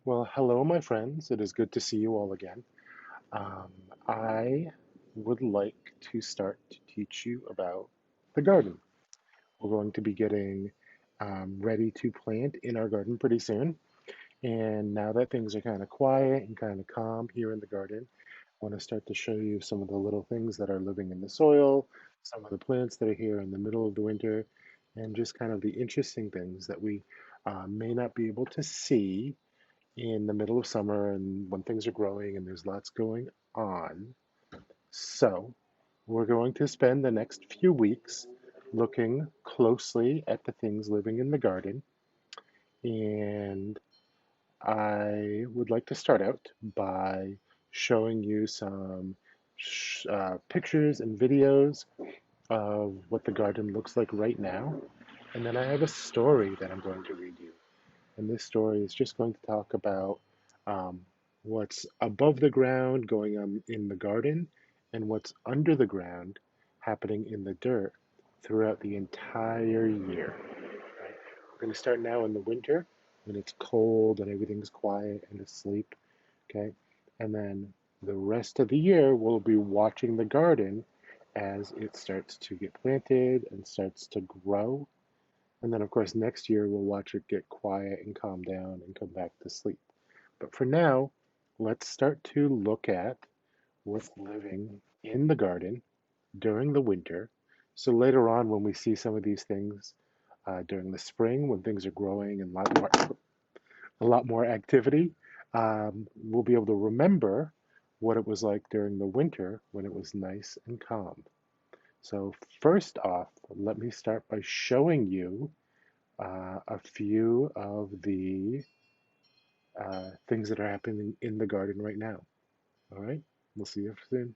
Well, hello, my friends. It is good to see you all again. Um, I would like to start to teach you about the garden. We're going to be getting ready to plant in our garden pretty soon. And now that things are kind of quiet and kind of calm here in the garden, I want to start to show you some of the little things that are living in the soil, some of the plants that are here in the middle of the winter, and just kind of the interesting things that we may not be able to see in the middle of summer and when things are growing and there's lots going on. So, we're going to spend the next few weeks looking closely at the things living in the garden. And I would like to start out by showing you some pictures and videos of what the garden looks like right now. And then I have a story that I'm going to read you. And this story is just going to talk about um, what's above the ground going on in the garden and what's under the ground happening in the dirt throughout the entire year. Right? We're going to start now in the winter when it's cold and everything's quiet and asleep. Okay. And then the rest of the year, we'll be watching the garden as it starts to get planted and starts to grow, and then, of course, next year we'll watch it get quiet and calm down and come back to sleep. But for now, let's start to look at what's living in the garden during the winter. So later on, when we see some of these things during the spring, when things are growing and a lot more activity, we'll be able to remember what it was like during the winter when it was nice and calm. So first off, let me start by showing you a few of the things that are happening in the garden right now. All right, we'll see you soon.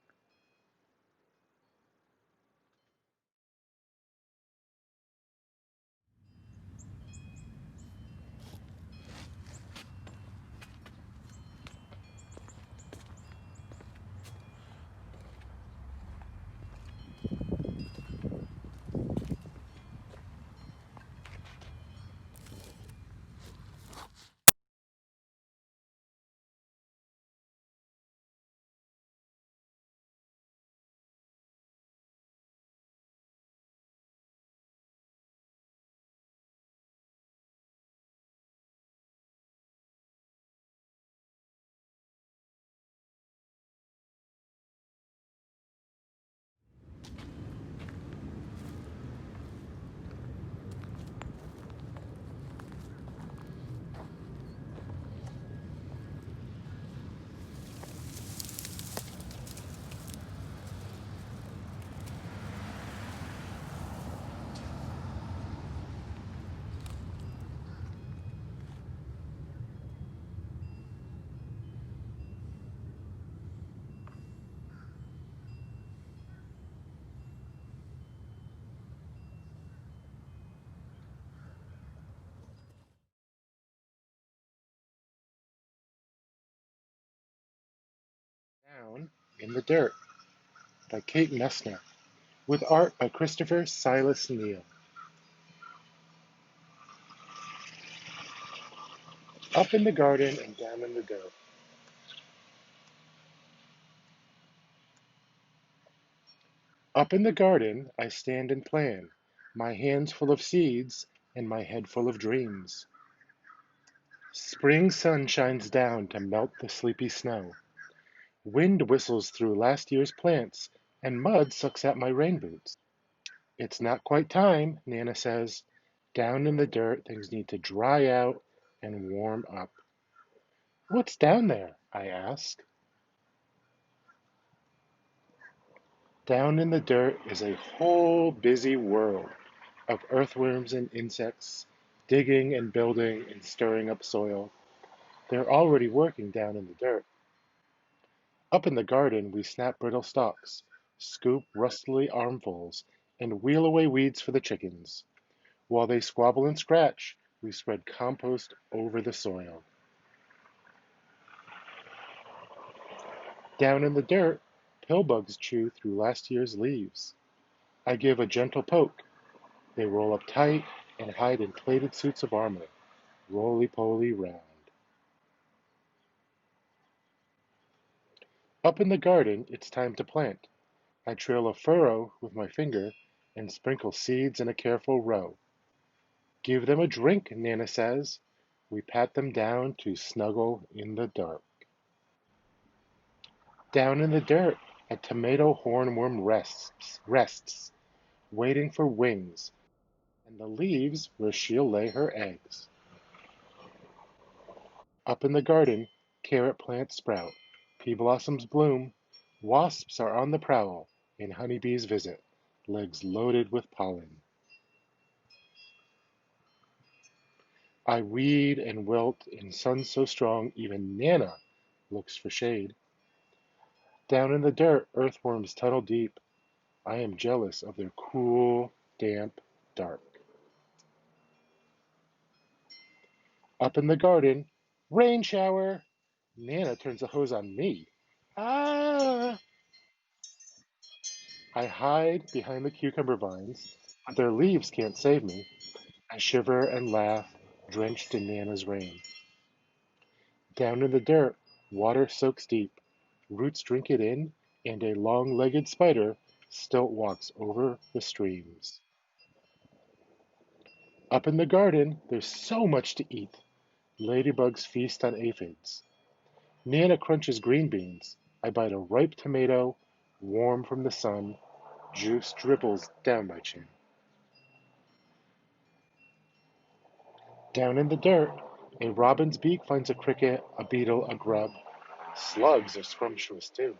Down in the Dirt by Kate Messner, with art by Christopher Silas Neal. Up in the garden and down in the dirt. Up in the garden I stand and plan, my hands full of seeds and my head full of dreams. Spring sun shines down to melt the sleepy snow. Wind whistles through last year's plants, and mud sucks at my rain boots. It's not quite time, Nana says. Down in the dirt, things need to dry out and warm up. What's down there? I ask. Down in the dirt is a whole busy world of earthworms and insects, digging and building and stirring up soil. They're already working down in the dirt. Up in the garden, we snap brittle stalks, scoop rustly armfuls, and wheel away weeds for the chickens. While they squabble and scratch, we spread compost over the soil. Down in the dirt, pillbugs chew through last year's leaves. I give a gentle poke. They roll up tight and hide in plated suits of armor, roly poly round. Up in the garden, it's time to plant. I trail a furrow with my finger and sprinkle seeds in a careful row. Give them a drink, Nana says. We pat them down to snuggle in the dark. Down in the dirt, a tomato hornworm rests, waiting for wings, and the leaves where she'll lay her eggs. Up in the garden, carrot plants sprout, pea blossoms bloom, wasps are on the prowl, and honeybees visit, legs loaded with pollen. I weed and wilt in sun so strong even Nana looks for shade. Down in the dirt, earthworms tunnel deep. I am jealous of their cool, damp, dark. Up in the garden, rain shower. Nana turns the hose on me. Ah! I hide behind the cucumber vines, but their leaves can't save me. I shiver and laugh, drenched in Nana's rain. Down in the dirt, water soaks deep. Roots drink it in, and a long-legged spider stilt walks over the streams. Up in the garden, there's so much to eat. Ladybugs feast on aphids. Nana crunches green beans. I bite a ripe tomato, warm from the sun. Juice dribbles down my chin. Down in the dirt, a robin's beak finds a cricket, a beetle, a grub. Slugs are scrumptious too.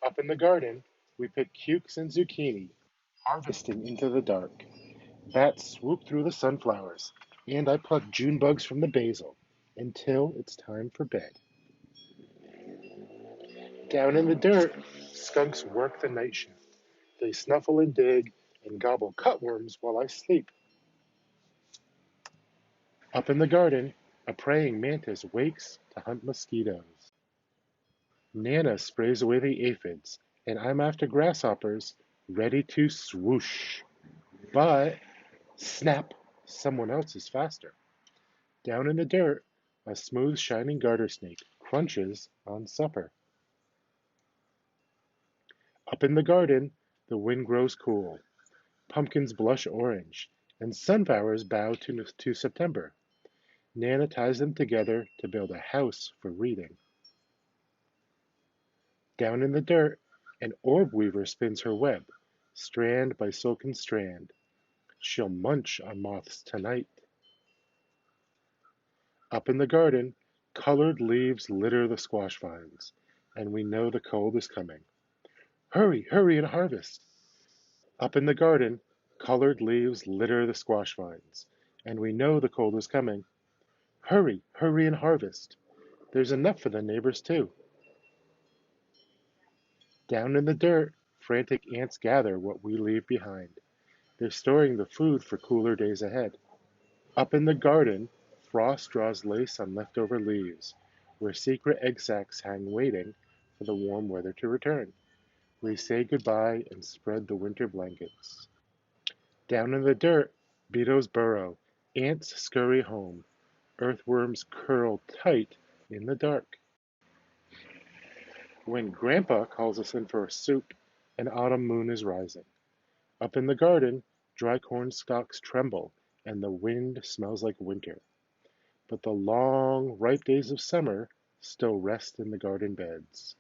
Up in the garden, we pick cukes and zucchini, harvesting into the dark. Bats swoop through the sunflowers, and I pluck June bugs from the basil until it's time for bed. Down in the dirt, skunks work the night shift. They snuffle and dig and gobble cutworms while I sleep. Up in the garden, a praying mantis wakes to hunt mosquitoes. Nana sprays away the aphids, and I'm after grasshoppers, ready to swoosh. But, snap, someone else is faster. Down in the dirt, a smooth shining garter snake crunches on supper. Up in the garden, the wind grows cool. Pumpkins blush orange, and sunflowers bow to September. Nana ties them together to build a house for reading. Down in the dirt, an orb weaver spins her web, strand by silken strand. She'll munch on moths tonight. Up in the garden, colored leaves litter the squash vines, and we know the cold is coming. Hurry, hurry and harvest! Up in the garden, colored leaves litter the squash vines, and we know the cold is coming. Hurry, hurry and harvest! There's enough for the neighbors too. Down in the dirt, frantic ants gather what we leave behind. They're storing the food for cooler days ahead. Up in the garden, frost draws lace on leftover leaves, where secret egg sacs hang waiting for the warm weather to return. We say goodbye and spread the winter blankets. Down in the dirt, beetles burrow, ants scurry home, earthworms curl tight in the dark. When Grandpa calls us in for a soup, an autumn moon is rising. Up in the garden, dry corn stalks tremble, and the wind smells like winter. But the long, ripe days of summer still rest in the garden beds.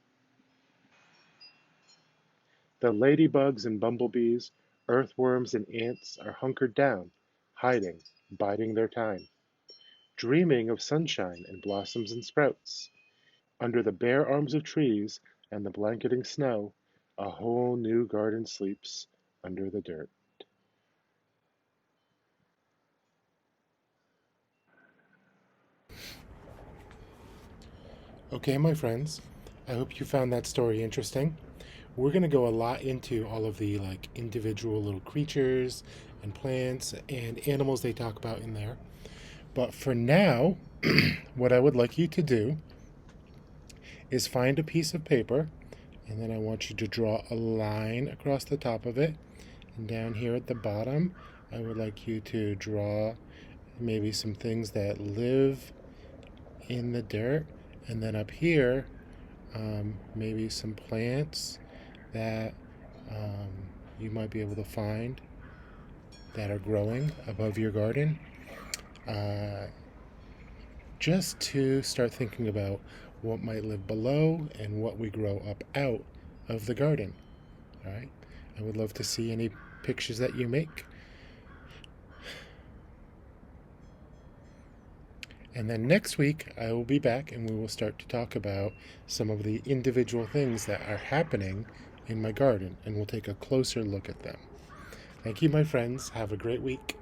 The ladybugs and bumblebees, earthworms and ants are hunkered down, hiding, biding their time, dreaming of sunshine and blossoms and sprouts. Under the bare arms of trees and the blanketing snow, a whole new garden sleeps under the dirt. Okay, my friends, I hope you found that story interesting. We're going to go a lot into all of the like individual little creatures and plants and animals they talk about in there. But for now, what I would like you to do is find a piece of paper, and then I want you to draw a line across the top of it. And down here at the bottom, I would like you to draw maybe some things that live in the dirt. And then up here, maybe some plants that um, you might be able to find that are growing above your garden, uh, just to start thinking about what might live below and what we grow up out of the garden. All right. I would love to see any pictures that you make. And then next week, I will be back and we will start to talk about some of the individual things that are happening in my garden, and we'll take a closer look at them. Thank you, my friends. Have a great week.